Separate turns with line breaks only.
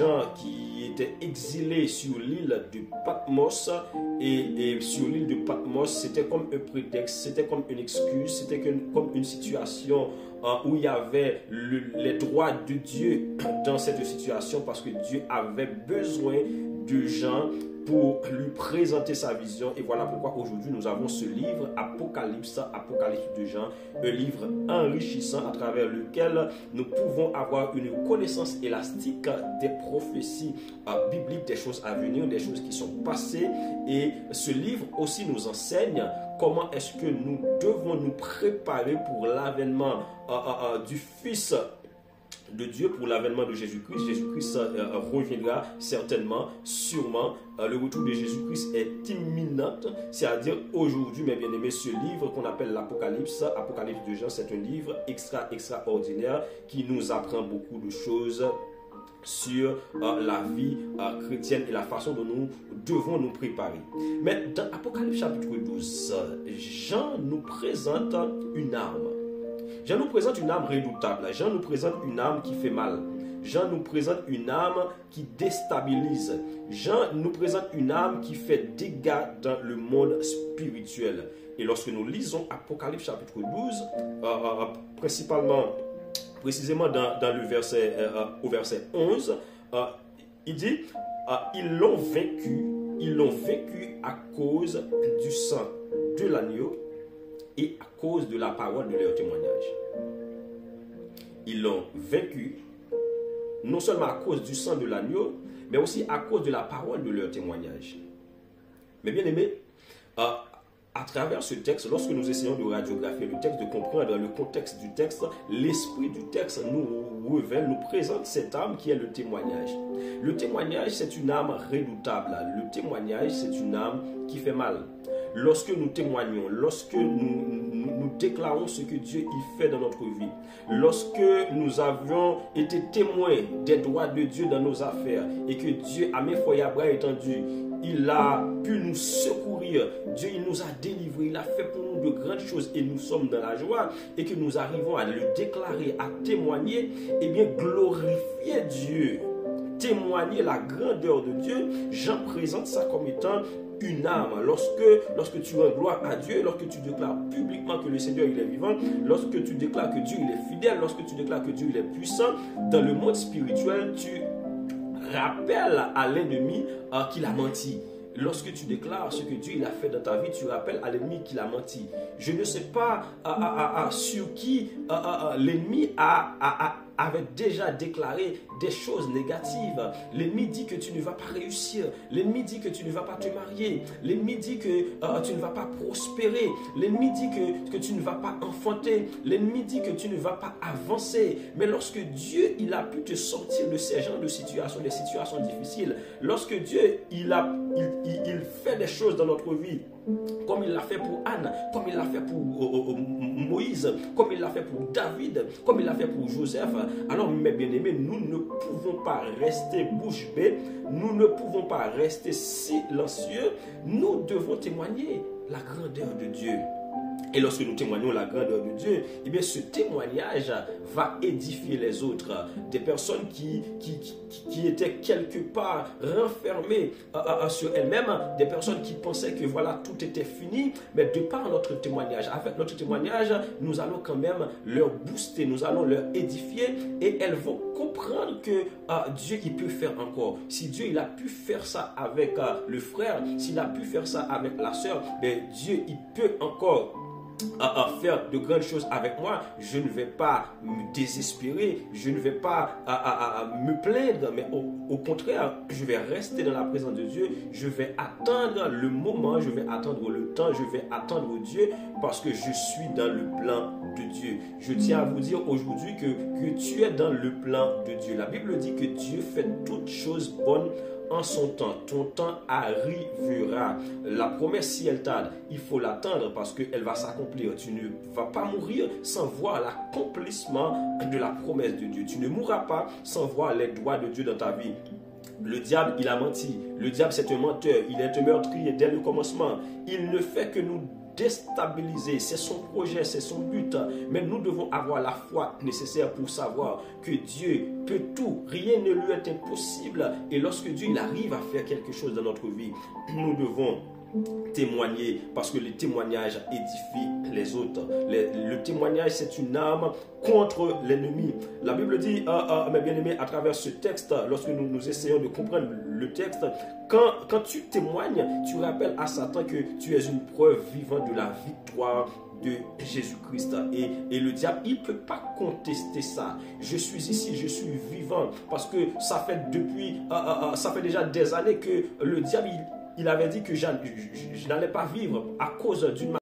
gens qui étaient exilés sur l'île de Patmos. Et sur l'île de Patmos, c'était comme un prétexte, c'était comme une excuse, c'était comme une situation où il y avait les droits de Dieu dans cette situation, parce que Dieu avait besoin de gens pour lui présenter sa vision. Et voilà pourquoi aujourd'hui nous avons ce livre Apocalypse de Jean, un livre enrichissant à travers lequel nous pouvons avoir une connaissance élastique des prophéties bibliques, des choses à venir, des choses qui sont passées. Et ce livre aussi nous enseigne comment est-ce que nous devons nous préparer pour l'avènement du Fils de Dieu, pour l'avènement de Jésus-Christ. Jésus-Christ reviendra certainement, sûrement. Le retour de Jésus-Christ est imminent, c'est-à-dire aujourd'hui, mes bien-aimés. Ce livre qu'on appelle l'Apocalypse, Apocalypse de Jean, c'est un livre extraordinaire qui nous apprend beaucoup de choses sur la vie chrétienne et la façon dont nous devons nous préparer. Mais dans Apocalypse chapitre 12, Jean nous présente une arme. Jean nous présente une arme redoutable. Jean nous présente une arme qui fait mal. Jean nous présente une arme qui déstabilise. Jean nous présente une arme qui fait dégâts dans le monde spirituel. Et lorsque nous lisons Apocalypse chapitre 12, précisément dans le verset, au verset 11, il dit, ils l'ont vaincu à cause du sang de l'agneau et à cause de la parole de leur témoignage. Ils l'ont vaincu, non seulement à cause du sang de l'agneau, mais aussi à cause de la parole de leur témoignage. Mais bien aimé, à travers ce texte, lorsque nous essayons de radiographier le texte, de comprendre le contexte du texte, l'esprit du texte nous révèle, nous présente cette arme qui est le témoignage. Le témoignage, c'est une arme redoutable. Le témoignage, c'est une arme qui fait mal. Lorsque nous témoignons, lorsque nous déclarons ce que Dieu y fait dans notre vie, lorsque nous avions été témoins des droits de Dieu dans nos affaires et que Dieu a mis foyer à bras étendus, il a pu nous secourir, Dieu il nous a délivrés, il a fait pour nous de grandes choses et nous sommes dans la joie et que nous arrivons à le déclarer, à témoigner, et bien glorifier Dieu, témoigner la grandeur de Dieu. Jean présente ça comme étant une arme. Lorsque tu rends gloire à Dieu, lorsque tu déclares publiquement que le Seigneur il est vivant, lorsque tu déclares que Dieu il est fidèle, lorsque tu déclares que Dieu il est puissant, dans le monde spirituel, tu rappelles à l'ennemi qu'il a menti. Lorsque tu déclares ce que Dieu il a fait dans ta vie, tu rappelles à l'ennemi qu'il a menti. Je ne sais pas sur qui l'ennemi avait déjà déclaré des choses négatives. L'ennemi dit que tu ne vas pas réussir. L'ennemi dit que tu ne vas pas te marier. L'ennemi dit que tu ne vas pas prospérer. L'ennemi dit que tu ne vas pas enfanter. L'ennemi dit que tu ne vas pas avancer. Mais lorsque Dieu il a pu te sortir de ces genres de situations, des situations difficiles, lorsque Dieu il fait des choses dans notre vie, comme il l'a fait pour Anne, comme il l'a fait pour Moïse, comme il l'a fait pour David, comme il l'a fait pour Joseph, alors mes bien-aimés, nous ne pouvons pas rester bouche bée, nous ne pouvons pas rester silencieux, nous devons témoigner la grandeur de Dieu. Et lorsque nous témoignons la grandeur de Dieu, eh bien ce témoignage va édifier les autres. Des personnes qui étaient quelque part renfermées sur elles-mêmes, des personnes qui pensaient que voilà, tout était fini, mais de par notre témoignage, avec notre témoignage, nous allons quand même leur booster, nous allons leur édifier et elles vont comprendre que Dieu il peut faire encore. Si Dieu il a pu faire ça avec le frère, s'il a pu faire ça avec la sœur, ben Dieu il peut encore faire de grandes choses avec moi. Je ne vais pas me désespérer, je ne vais pas me plaindre, mais au contraire, je vais rester dans la présence de Dieu, je vais attendre le moment, je vais attendre le temps, je vais attendre Dieu parce que je suis dans le plan de Dieu. Je tiens à vous dire aujourd'hui que tu es dans le plan de Dieu. La Bible dit que Dieu fait toutes choses bonnes en son temps. Ton temps arrivera. La promesse, si elle tarde, il faut l'attendre parce qu'elle va s'accomplir. Tu ne vas pas mourir sans voir l'accomplissement de la promesse de Dieu. Tu ne mourras pas sans voir les droits de Dieu dans ta vie. Le diable, il a menti. Le diable, c'est un menteur. Il est un meurtrier dès le commencement. Il ne fait que nous déstabiliser. C'est son projet, c'est son but. Mais nous devons avoir la foi nécessaire pour savoir que Dieu peut tout. Rien ne lui est impossible. Et lorsque Dieu il arrive à faire quelque chose dans notre vie, nous devons témoigner, parce que le témoignage édifie les autres. Le témoignage, c'est une arme contre l'ennemi. La Bible dit, mes bien-aimés, à travers ce texte, lorsque nous essayons de comprendre le texte, quand tu témoignes, tu rappelles à Satan que tu es une preuve vivante de la victoire de Jésus-Christ. Et le diable, il ne peut pas contester ça. Je suis ici, je suis vivant, parce que ça fait déjà des années que le diable, il avait dit que je n'allais pas vivre à cause d'une